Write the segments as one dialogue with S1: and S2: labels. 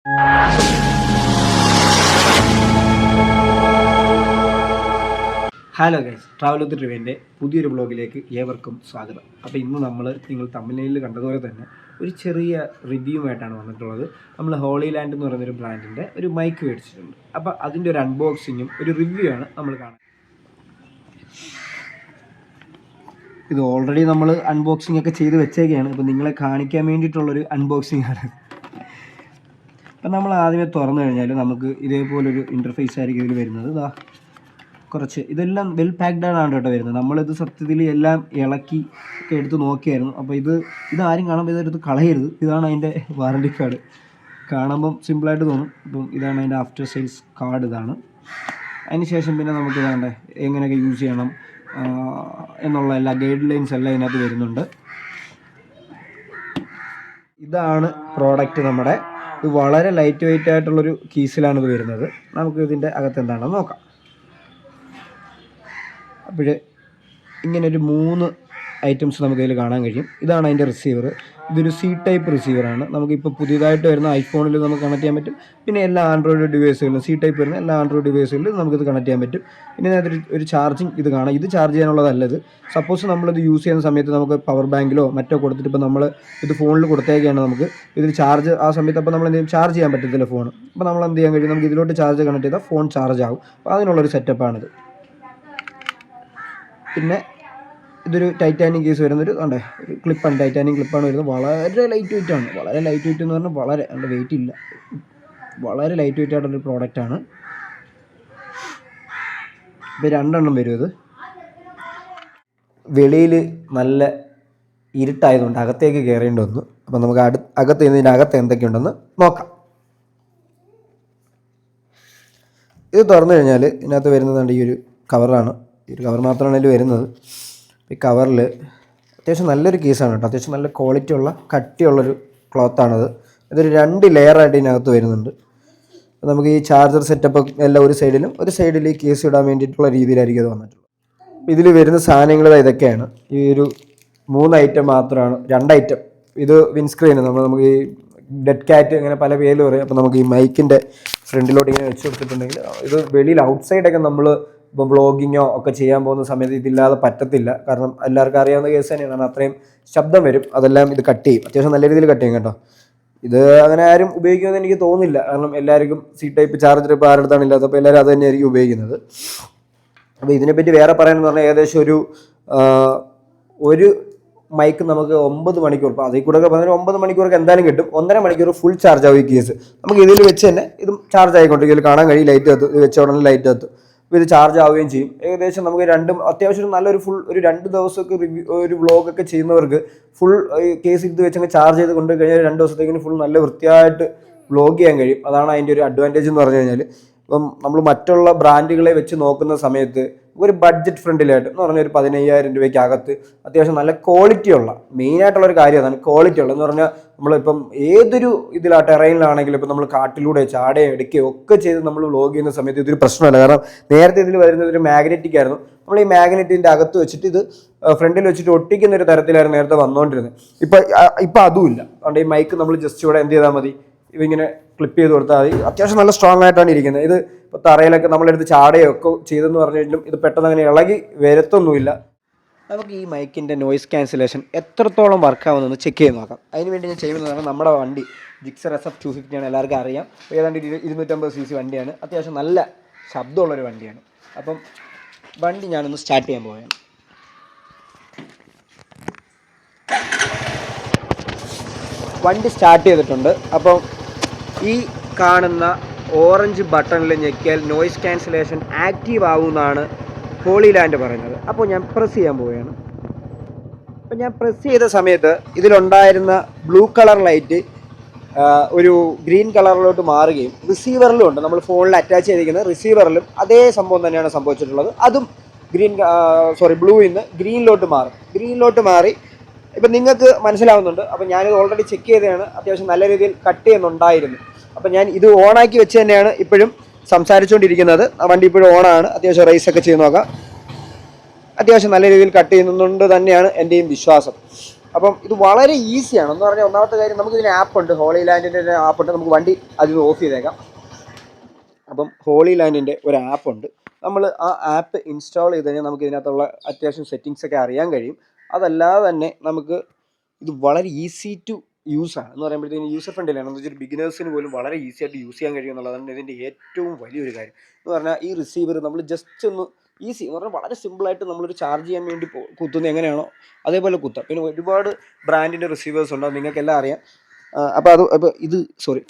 S1: Hello guys, travel with ട്രിവേൻ്റെ പുതിയൊരു വ്ളോഗിലേക്ക് ഏവർക്കും സ്വാഗതം. അപ്പോൾ ഇന്ന് നിങ്ങൾ തമിഴ്നാട്ടിൽ കണ്ടതുപോലെ തന്നെ ഒരു ചെറിയ റിവ്യൂമായിട്ടാണ് വന്നിട്ടുള്ളത്. നമ്മൾ ഹോളി ലാൻഡ് എന്ന് പറയുന്നൊരു ബ്രാൻഡിൻ്റെ ഒരു മൈക്ക് മേടിച്ചിട്ടുണ്ട്. അപ്പോൾ അതിൻ്റെ ഒരു അൺബോക്സിങ്ങും ഒരു റിവ്യൂ ആണ് നമ്മൾ കാണുന്നത്. ഇത് ഓൾറെഡി നമ്മൾ അൺബോക്സിംഗ് ഒക്കെ ചെയ്ത് വെച്ചേക്കാണ്. അപ്പോൾ നിങ്ങളെ കാണിക്കാൻ വേണ്ടിയിട്ടുള്ളൊരു അൺബോക്സിംഗ് ആണ്. അപ്പം നമ്മൾ ആദ്യമേ തുറന്നു കഴിഞ്ഞാൽ നമുക്ക് ഇതേപോലൊരു ഇൻ്റർഫേസ് ആയിരിക്കും ഇതിൽ വരുന്നത്. കുറച്ച് ഇതെല്ലാം വെൽ പാക്ഡ് ആണ് കേട്ടോ വരുന്നത്. നമ്മളിത് സത്യത്തിൽ എല്ലാം ഇളക്കി ഒക്കെ എടുത്ത് നോക്കിയായിരുന്നു. അപ്പോൾ ഇതാരും കാണുമ്പോൾ ഇതെടുത്ത് കളയരുത്. ഇതാണ് അതിൻ്റെ വാറണ്ടി കാർഡ്. കാണുമ്പം സിമ്പിളായിട്ട് തോന്നും. ഇപ്പം ഇതാണ് അതിൻ്റെ ആഫ്റ്റർ സെയിൽസ് കാർഡ്. ഇതാണ്. അതിന് ശേഷം പിന്നെ നമുക്ക് ഇതാണ്ട് എങ്ങനെയൊക്കെ യൂസ് ചെയ്യണം എന്നുള്ള എല്ലാ ഗൈഡ് ലൈൻസ് എല്ലാം ഇതിനകത്ത് വരുന്നുണ്ട്. ഇതാണ് പ്രോഡക്റ്റ് നമ്മുടെ. ഇത് വളരെ ലൈറ്റ് വെയിറ്റ് ആയിട്ടുള്ളൊരു കീസിലാണ് ഇത് വരുന്നത്. നമുക്ക് ഇതിൻ്റെ അകത്ത് എന്താണെന്ന് നോക്കാം. അപ്പോൾ ഇങ്ങനൊരു 3 ഐറ്റംസ് നമുക്കതിൽ കാണാൻ കഴിയും. ഇതാണ് അതിൻ്റെ റിസീവർ. ഇതൊരു സി ടൈപ്പ് റിസീവറാണ്. നമുക്കിപ്പോൾ പുതിയതായിട്ട് വരുന്ന ഐഫോണിൽ നമുക്ക് കണക്ട് ചെയ്യാൻ പറ്റും. പിന്നെ എല്ലാ ആൻഡ്രോയിഡ് ഡിവൈസുകളിലും സി ടൈപ്പ് വരുന്ന എല്ലാ ആൻഡ്രോയിഡ് ഡിവൈസുകളിലും നമുക്കിത് കണക്ട് ചെയ്യാൻ പറ്റും. പിന്നെ അതിൽ ഒരു ചാർജിങ് ഇത് കാണാം. ഇത് ചാർജ് ചെയ്യാനുള്ളതല്ലത്. സപ്പോസ് നമ്മളിത് യൂസ് ചെയ്യുന്ന സമയത്ത് നമുക്ക് പവർ ബാങ്കിലോ മറ്റോ കൊടുത്തിട്ട് ഇപ്പോൾ നമ്മൾ ഇത് ഫോണിൽ കൊടുത്തേക്കാണ് നമുക്ക് ഇതിൽ ചാർജ് ആ സമയത്ത് അപ്പോൾ നമ്മൾ എന്തെങ്കിലും ചാർജ് ചെയ്യാൻ പറ്റത്തില്ല ഫോൺ. അപ്പോൾ നമ്മൾ എന്ത് ചെയ്യാൻ കഴിയും, നമുക്ക് ഇതിലോട്ട് ചാർജ് കണക്ട് ചെയ്താൽ ഫോൺ ചാർജ് ആകും. അപ്പോൾ അതിനുള്ളൊരു സെറ്റപ്പാണിത്. പിന്നെ ഇതൊരു ടൈറ്റാനിക് കേസ് വരുന്നൊരു ഒരു ക്ലിപ്പാണ്. ടൈറ്റാനിക് ക്ലിപ്പാണ് വരുന്നത്. വളരെ ലൈറ്റ് വെയിറ്റ് ആണ്. വളരെ ലൈറ്റ് വെയിറ്റ് എന്ന് പറഞ്ഞാൽ വളരെ നല്ല വെയിറ്റ് ഇല്ല. വളരെ ലൈറ്റ് വെയിറ്റ് ആയിട്ടുള്ളൊരു പ്രോഡക്റ്റാണ്. ഇപ്പോൾ 2 എണ്ണം വരും. ഇത് വെളിയിൽ നല്ല ഇരുട്ടായതുകൊണ്ട് അകത്തേക്ക് കയറേണ്ടി വന്നു. അപ്പം നമുക്ക് അകത്ത് ഇതിനകത്ത് എന്തൊക്കെയുണ്ടെന്ന് നോക്കാം. ഇത് തുറന്നു കഴിഞ്ഞാൽ ഇതിനകത്ത് വരുന്നതുകൊണ്ട് ഈ ഒരു കവറാണ്. ഈ ഒരു കവർ മാത്രമാണ് ഇതിൽ വരുന്നത്. ഈ കവറിൽ അത്യാവശ്യം നല്ലൊരു കേസാണ് കേട്ടോ. അത്യാവശ്യം നല്ല ക്വാളിറ്റി ഉള്ള കട്ടിയുള്ളൊരു ക്ലോത്താണത്. ഇതൊരു 2 ലെയറായിട്ട് ഇതിനകത്ത് വരുന്നുണ്ട്. നമുക്ക് ഈ ചാർജർ സെറ്റപ്പ് എല്ലാം ഒരു സൈഡിൽ ഈ കേസ് ഇടാൻ വേണ്ടിയിട്ടുള്ള രീതിയിലായിരിക്കും അത് വന്നിട്ടുള്ളത്. ഇതിൽ വരുന്ന സാധനങ്ങൾ ഇതൊക്കെയാണ്. ഈ ഒരു 3 ഐറ്റം മാത്രമാണ്. 2 ഐറ്റം. ഇത് വിൻസ്ക്രീൻ, നമുക്ക് ഈ ഡെഡ് ക്യാറ്റ് ഇങ്ങനെ പല പേര് പറയും. അപ്പോൾ നമുക്ക് ഈ മൈക്കിൻ്റെ ഫ്രണ്ടിലോട്ട് ഇങ്ങനെ വെച്ച് കൊടുത്തിട്ടുണ്ടെങ്കിൽ ഇത് വെളിയിൽ ഔട്ട്സൈഡൊക്കെ നമ്മൾ ഇപ്പോൾ വ്ളോഗിങ്ങോ ഒക്കെ ചെയ്യാൻ പോകുന്ന സമയത്ത് ഇതില്ലാതെ പറ്റത്തില്ല. കാരണം എല്ലാവർക്കും അറിയാവുന്ന കേസ് തന്നെയാണ്. കാരണം അത്രയും ശബ്ദം വരും. അതെല്ലാം ഇത് കട്ട് ചെയ്യും. അത്യാവശ്യം നല്ല രീതിയിൽ കട്ട് ചെയ്യും കേട്ടോ. ഇത് അങ്ങനെ ആരും ഉപയോഗിക്കുമെന്ന് എനിക്ക് തോന്നുന്നില്ല. കാരണം എല്ലാവർക്കും സി ടൈപ്പ് ചാർജർ ഇപ്പോൾ ആരുടെ ഇല്ലാത്ത, അപ്പോൾ എല്ലാവരും അത് തന്നെയായിരിക്കും ഉപയോഗിക്കുന്നത്. അപ്പോൾ ഇതിനെപ്പറ്റി വേറെ പറയാനെന്ന് പറഞ്ഞാൽ ഏകദേശം ഒരു മൈക്ക് നമുക്ക് 9 മണിക്കൂർ, ഇപ്പോൾ അതിൽ കൂടെ പറഞ്ഞാൽ 9 മണിക്കൂറൊക്കെ എന്തായാലും കിട്ടും. 1.5 മണിക്കൂർ ഫുൾ ചാർജ് ആവും ഈ കേസ്. നമുക്ക് ഇതിൽ വെച്ച് തന്നെ ഇതും ചാർജ് ആയിക്കൊണ്ടിരിക്കും. ഇതിൽ കാണാൻ കഴിയും ലൈറ്റ് കത്തും. ഇത് വെച്ച ഉടനെ ലൈറ്റ് കത്തും. അപ്പോൾ ഇത് ചാർജ് ആവുകയും ചെയ്യും. ഏകദേശം നമുക്ക് അത്യാവശ്യം നല്ലൊരു ഫുൾ ഒരു 2 ദിവസമൊക്കെ ഒരു വ്ളോഗൊക്കെ ചെയ്യുന്നവർക്ക് ഫുൾ കേസ് ഇത് വെച്ചങ്ങ് ചാർജ് ചെയ്ത് കൊണ്ട് കഴിഞ്ഞാൽ 2 ദിവസത്തേക്കിന് ഫുൾ നല്ല വൃത്തിയായിട്ട് വ്ളോഗ് ചെയ്യാൻ കഴിയും. അതാണ് അതിൻ്റെ ഒരു അഡ്വാൻറ്റേജ് എന്ന് പറഞ്ഞു കഴിഞ്ഞാൽ. ഇപ്പം നമ്മൾ മറ്റുള്ള ബ്രാൻഡുകളെ വെച്ച് നോക്കുന്ന സമയത്ത് ഒരു ബഡ്ജറ്റ് ഫ്രണ്ടിലായിട്ട് എന്ന് പറഞ്ഞാൽ ഒരു 15,000 രൂപയ്ക്കകത്ത് അത്യാവശ്യം നല്ല ക്വാളിറ്റിയുള്ള, മെയിനായിട്ടുള്ളൊരു കാര്യം അതാണ് ക്വാളിറ്റി ഉള്ളത്. എന്ന് പറഞ്ഞാൽ നമ്മളിപ്പം ഏതൊരു ടെറൈനിലാണെങ്കിലും ഇപ്പം നമ്മൾ കാട്ടിലൂടെ ചാടുകയോ എടുക്കുകയോ ഒക്കെ ചെയ്ത് നമ്മൾ വ്ളോഗ് ചെയ്യുന്ന സമയത്ത് ഇതൊരു പ്രശ്നമല്ല. കാരണം നേരത്തെ ഇതിൽ വരുന്നത് ഒരു മാഗ്നറ്റിക് ആയിരുന്നു. നമ്മൾ ഈ മാഗ്നറ്റിൻ്റെ അകത്ത് വെച്ചിട്ട് ഇത് ഫ്രണ്ടിൽ വെച്ചിട്ട് ഒട്ടിക്കുന്ന ഒരു തരത്തിലായിരുന്നു നേരത്തെ വന്നുകൊണ്ടിരുന്നത്. ഇപ്പം അതുമില്ല. അതുകൊണ്ട് ഈ മൈക്ക് നമ്മൾ ജസ്റ്റ് ഇവിടെ എന്ത് ചെയ്താൽ മതി, ഇങ്ങനെ ക്ലിപ്പ് ചെയ്ത് കൊടുത്താൽ മതി. അത്യാവശ്യം നല്ല സ്ട്രോങ് ആയിട്ടാണ് ഇരിക്കുന്നത്. ഇത് ഇപ്പോൾ തറയിലൊക്കെ നമ്മളെടുത്ത് ചാടുകയൊക്കെ ചെയ്തെന്ന് പറഞ്ഞു കഴിഞ്ഞാലും ഇത് പെട്ടെന്ന് അങ്ങനെ ഇളകി വരത്തൊന്നുമില്ല. നമുക്ക് ഈ മൈക്കിൻ്റെ നോയിസ് ക്യാൻസലേഷൻ എത്രത്തോളം വർക്കാവുമെന്ന് ചെക്ക് ചെയ്ത് നോക്കാം. അതിനുവേണ്ടി ഞാൻ ചെയ്യുന്നതാണ് നമ്മുടെ വണ്ടി ജിക്സർ SF250 ആണ്. എല്ലാവർക്കും അറിയാം. ഏതാണ്ട് 250 cc വണ്ടിയാണ്. അത്യാവശ്യം നല്ല ശബ്ദമുള്ളൊരു വണ്ടിയാണ്. അപ്പം വണ്ടി ഞാനൊന്ന് സ്റ്റാർട്ട് ചെയ്യാൻ പോവുകയാണ്. വണ്ടി സ്റ്റാർട്ട് ചെയ്തിട്ടുണ്ട്. അപ്പം ഈ കാണുന്ന ഓറഞ്ച് ബട്ടണിൽ ഞെക്കിയാൽ നോയിസ് ക്യാൻസലേഷൻ ആക്റ്റീവ് ആവുമെന്നാണ് ഹോളി ലാൻഡ് പറയുന്നത്. അപ്പോൾ ഞാൻ പ്രസ് ചെയ്യാൻ പോവുകയാണ്. അപ്പോൾ ഞാൻ പ്രസ് ചെയ്ത സമയത്ത് ഇതിലുണ്ടായിരുന്ന ബ്ലൂ കളർ ലൈറ്റ് ഒരു ഗ്രീൻ കളറിലോട്ട് മാറുകയും റിസീവറിലും ഉണ്ട്. നമ്മൾ ഫോണിൽ അറ്റാച്ച് ചെയ്തിരിക്കുന്ന റിസീവറിലും അതേ സംഭവം തന്നെയാണ് സംഭവിച്ചിട്ടുള്ളത്. അതും ബ്ലൂയിൽ നിന്ന് ഗ്രീനിലോട്ട് മാറി ഇപ്പം നിങ്ങൾക്ക് മനസ്സിലാവുന്നുണ്ട്. അപ്പം ഞാനിത് ഓൾറെഡി ചെക്ക് ചെയ്തതാണ്. അത്യാവശ്യം നല്ല രീതിയിൽ കട്ട് ചെയ്യുന്നുണ്ടായിരുന്നു. അപ്പം ഞാൻ ഇത് ഓണാക്കി വെച്ച് തന്നെയാണ് ഇപ്പോഴും സംസാരിച്ചുകൊണ്ടിരിക്കുന്നത്. വണ്ടി ഇപ്പോഴും ഓണാണ്. അത്യാവശ്യം റേസൊക്കെ ചെയ്ത് നോക്കാം. അത്യാവശ്യം നല്ല രീതിയിൽ കട്ട് ചെയ്യുന്നുണ്ട് തന്നെയാണ് എൻ്റെയും വിശ്വാസം. അപ്പം ഇത് വളരെ ഈസിയാണ്. എന്ന് പറഞ്ഞാൽ ഒന്നാമത്തെ കാര്യം, നമുക്ക് ഇതിന് ആപ്പ് ഉണ്ട്, ഹോളി ലാൻഡിൻ്റെ ആപ്പ് ഉണ്ട്. നമുക്ക് വണ്ടി അതിൽ ഓഫ് ചെയ്തേക്കാം. അപ്പം ഹോളി ലാൻഡിൻ്റെ ഒരു ആപ്പ് ഉണ്ട്. നമ്മൾ ആ ആപ്പ് ഇൻസ്റ്റാൾ ചെയ്ത് കഴിഞ്ഞാൽ നമുക്ക് ഇതിനകത്തുള്ള അത്യാവശ്യം സെറ്റിങ്സൊക്കെ അറിയാൻ കഴിയും. അതല്ലാതെ തന്നെ നമുക്ക് ഇത് വളരെ ഈസി ടു യൂസ് ആണ്. എന്ന് പറയുമ്പോഴത്തേക്കും യൂസർ ഫ്രണ്ട്ലിയാണ്. എന്ന് വെച്ചാൽ ബിഗിനേഴ്സിന് പോലും വളരെ ഈസി ആയിട്ട് യൂസ് ചെയ്യാൻ കഴിയും എന്നുള്ളതാണ് ഇതിൻ്റെ ഏറ്റവും വലിയൊരു കാര്യം. എന്ന് പറഞ്ഞാൽ ഈ റിസീവർ നമ്മൾ ജസ്റ്റ് ഒന്ന് ഈസി എന്ന് പറഞ്ഞാൽ വളരെ സിമ്പിളായിട്ട് നമ്മളൊരു ചാർജ് ചെയ്യാൻ വേണ്ടി കുത്തുന്നത് എങ്ങനെയാണോ അതേപോലെ കുത്താം. പിന്നെ ഒരുപാട് ബ്രാൻഡിൻ്റെ റിസീവേഴ്സ് ഉണ്ട്, നിങ്ങൾക്കെല്ലാം അറിയാം. അപ്പോൾ ഇത്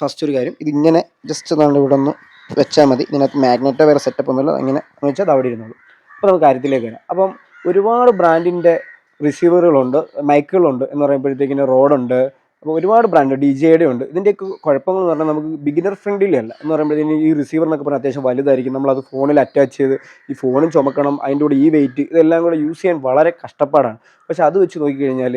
S1: ഫസ്റ്റ് ഒരു കാര്യം, ഇതിങ്ങനെ ജസ്റ്റ് നമ്മൾ ഇവിടെ ഒന്ന് വെച്ചാൽ മതി. ഇതിനകത്ത് മാഗ്നറ്റോ വേറെ സെറ്റപ്പ് ഒന്നുമില്ല. അങ്ങനെ എന്ന് വെച്ചാൽ അത് അവിടെ ഇരുന്നുള്ളൂ. അപ്പോൾ നമുക്ക് കാര്യത്തിലേക്ക് വരാം. അപ്പം ഒരുപാട് ബ്രാൻഡിൻ്റെ റിസീവറുകളുണ്ട്, മൈക്കുകളുണ്ട്. എന്ന് പറയുമ്പോഴത്തേക്കിന് റോഡുണ്ട്. അപ്പോൾ ഒരുപാട് ബ്രാൻഡ് DJയുടെ ഉണ്ട്. ഇതിൻ്റെയൊക്കെ കുഴപ്പങ്ങൾ എന്ന് പറഞ്ഞാൽ നമുക്ക് ബിഗിനർ ഫ്രണ്ട്ലി അല്ല. എന്ന് പറയുമ്പോഴത്തേന് ഈ റിസീവർ എന്നൊക്കെ പറഞ്ഞാൽ അത്യാവശ്യം വലുതായിരിക്കും. നമ്മളത് ഫോണിൽ അറ്റാച്ച് ചെയ്ത് ഈ ഫോണും ചുമക്കണം, അതിൻ്റെ കൂടെ ഈ വെയിറ്റ് ഇതെല്ലാം കൂടെ യൂസ് ചെയ്യാൻ വളരെ കഷ്ടപ്പാടാണ്. പക്ഷേ അത് വെച്ച് നോക്കിക്കഴിഞ്ഞാൽ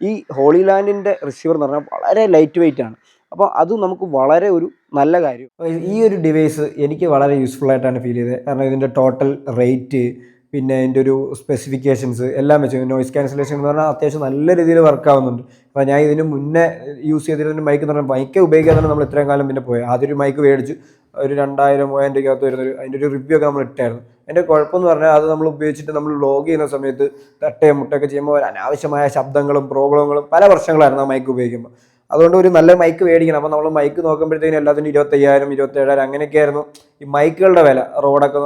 S1: ഈ ഹോളി ലാൻഡിൻ്റെ റിസീവർ എന്ന് പറഞ്ഞാൽ വളരെ ലൈറ്റ് വെയിറ്റ് ആണ്. അപ്പോൾ അത് നമുക്ക് വളരെ ഒരു നല്ല കാര്യം. ഈ ഒരു ഡിവൈസ് എനിക്ക് വളരെ യൂസ്ഫുൾ ആയിട്ടാണ് ഫീൽ ചെയ്തത്. കാരണം ഇതിൻ്റെ ടോട്ടൽ റേറ്റ്, പിന്നെ അതിൻ്റെ ഒരു സ്പെസിഫിക്കേഷൻസ് എല്ലാം വെച്ച് നോയിസ് ക്യാൻസലേഷൻ എന്ന് പറഞ്ഞാൽ അത്യാവശ്യം നല്ല രീതിയിൽ വർക്ക് ആവുന്നുണ്ട്. അപ്പോൾ ഞാൻ ഇതിന് മുന്നേ യൂസ് ചെയ്തിരുന്ന മൈക്ക് എന്ന് പറഞ്ഞാൽ മൈക്ക് ഉപയോഗിക്കാതെ നമ്മൾ ഇത്രയും കാലം പിന്നെ പോയത്. ആദ്യം ഒരു മൈക്ക് മേടിച്ച് ഒരു 2000-3000 രൂപയ്ക്കകത്ത് വരുന്നൊരു അതിൻ്റെ ഒരു റിവ്യൂ ഒക്കെ നമ്മൾ ഇട്ടായിരുന്നു. എൻ്റെ കുഴപ്പമെന്ന് പറഞ്ഞാൽ അത് നമ്മൾ ഉപയോഗിച്ചിട്ട് നമ്മൾ വ്ലോഗ് ചെയ്യുന്ന സമയത്ത് തട്ടയും മുട്ടയൊക്കെ ചെയ്യുമ്പോൾ അനാവശ്യമായ ശബ്ദങ്ങളും പ്രോബ്ലങ്ങളും പല വർഷങ്ങളായിരുന്നു ആ മൈക്ക് ഉപയോഗിക്കുമ്പോൾ. അതുകൊണ്ട് ഒരു നല്ല മൈക്ക് മേടിക്കണം. അപ്പോൾ നമ്മൾ മൈക്ക് നോക്കുമ്പോഴത്തേക്കും എല്ലാത്തിനും 25000, 27000 അങ്ങനെയൊക്കെയായിരുന്നു ഈ മൈക്കുകളുടെ വില. റോഡൊക്കെ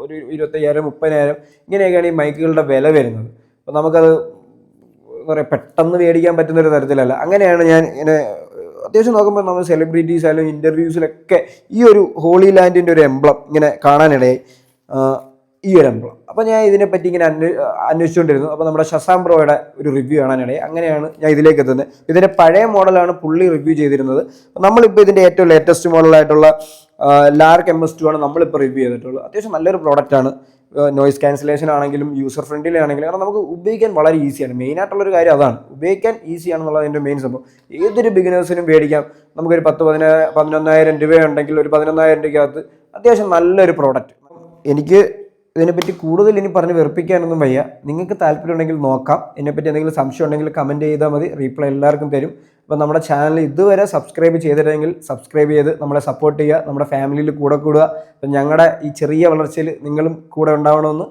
S1: ഒരു 25000, 30000 ഇങ്ങനെയൊക്കെയാണ് ഈ മൈക്കുകളുടെ വില വരുന്നത്. അപ്പോൾ നമുക്കത് എന്താ പറയുക, പെട്ടെന്ന് മേടിക്കാൻ പറ്റുന്നൊരു തരത്തിലല്ല. അങ്ങനെയാണ് ഞാൻ ഇങ്ങനെ അത്യാവശ്യം നോക്കുമ്പോൾ നമ്മൾ സെലിബ്രിറ്റീസ് ആയാലും ഇൻ്റർവ്യൂസിലൊക്കെ ഈ ഒരു ഹോളി ലാൻഡിൻ്റെ ഒരു എംബ്ലം ഇങ്ങനെ കാണാനിടയായി, ഈ ഒരു എംബ്ലം. അപ്പോൾ ഞാൻ ഇതിനെപ്പറ്റി ഇങ്ങനെ അന്വേഷിച്ചുകൊണ്ടിരുന്നു. അപ്പോൾ നമ്മുടെ ഷസാം ബ്രോയുടെ ഒരു റിവ്യൂ കാണാനിടയായി. അങ്ങനെയാണ് ഞാൻ ഇതിലേക്ക് എത്തുന്നത്. ഇതിൻ്റെ പഴയ മോഡലാണ് പുള്ളി റിവ്യൂ ചെയ്തിരുന്നത്. നമ്മളിപ്പോൾ ഇതിൻ്റെ ഏറ്റവും ലേറ്റസ്റ്റ് മോഡലായിട്ടുള്ള ലാർക്ക് MS2 ആണ് നമ്മളിപ്പോൾ റിവ്യൂ ചെയ്തിട്ടുള്ളത്. അത്യാവശ്യം നല്ലൊരു പ്രോഡക്റ്റാണ്. നോയിസ് ക്യാൻസലേഷൻ ആണെങ്കിലും യൂസർ ഫ്രണ്ട്ലി ആണെങ്കിലും, കാരണം നമുക്ക് ഉപയോഗിക്കാൻ വളരെ ഈസിയാണ്. മെയിനായിട്ടുള്ളൊരു കാര്യം അതാണ്, ഉപയോഗിക്കാൻ ഈസിയാണെന്നുള്ളത് അതിൻ്റെ മെയിൻ സംഭവം. ഏതൊരു ബിഗിനേഴ്സിനും മേടിക്കാം. നമുക്കൊരു 10-11,000 രൂപയുണ്ടെങ്കിൽ ഒരു 11,000 രൂപയ്ക്കകത്ത് അത്യാവശ്യം നല്ലൊരു പ്രോഡക്റ്റ്. എനിക്ക് ഇതിനെപ്പറ്റി കൂടുതൽ ഇനി പറഞ്ഞ് വെറുപ്പിക്കാനൊന്നും വയ്യ. നിങ്ങൾക്ക് താല്പര്യമുണ്ടെങ്കിൽ നോക്കാം. ഇതിനെപ്പറ്റി എന്തെങ്കിലും സംശയം ഉണ്ടെങ്കിൽ കമൻറ്റ് ചെയ്താൽ മതി, റീപ്ലൈ എല്ലാവർക്കും തരും. അപ്പോൾ നമ്മുടെ ചാനൽ ഇതുവരെ സബ്സ്ക്രൈബ് ചെയ്തിട്ടുണ്ടെങ്കിൽ സബ്സ്ക്രൈബ് ചെയ്ത് നമ്മളെ സപ്പോർട്ട് ചെയ്യുക, നമ്മുടെ ഫാമിലിയിൽ കൂടെ കൂടുക. അപ്പം ഞങ്ങളുടെ ഈ ചെറിയ വളർച്ചയിൽ നിങ്ങളും കൂടെ ഉണ്ടാവണമെന്ന്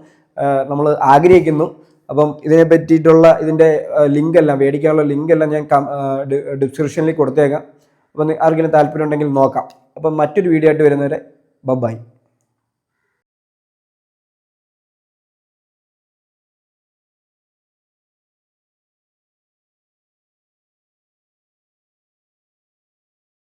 S1: നമ്മൾ ആഗ്രഹിക്കുന്നു. അപ്പം ഇതിനെ പറ്റിയിട്ടുള്ള ഇതിൻ്റെ ലിങ്കെല്ലാം, മേടിക്കാനുള്ള ലിങ്കെല്ലാം ഞാൻ ഡിസ്ക്രിപ്ഷനിൽ കൊടുത്തേക്കാം. അപ്പം ആർക്കെങ്കിലും താല്പര്യം ഉണ്ടെങ്കിൽ നോക്കാം. അപ്പം മറ്റൊരു വീഡിയോ ആയിട്ട് വരുന്നവരെ ബൈ.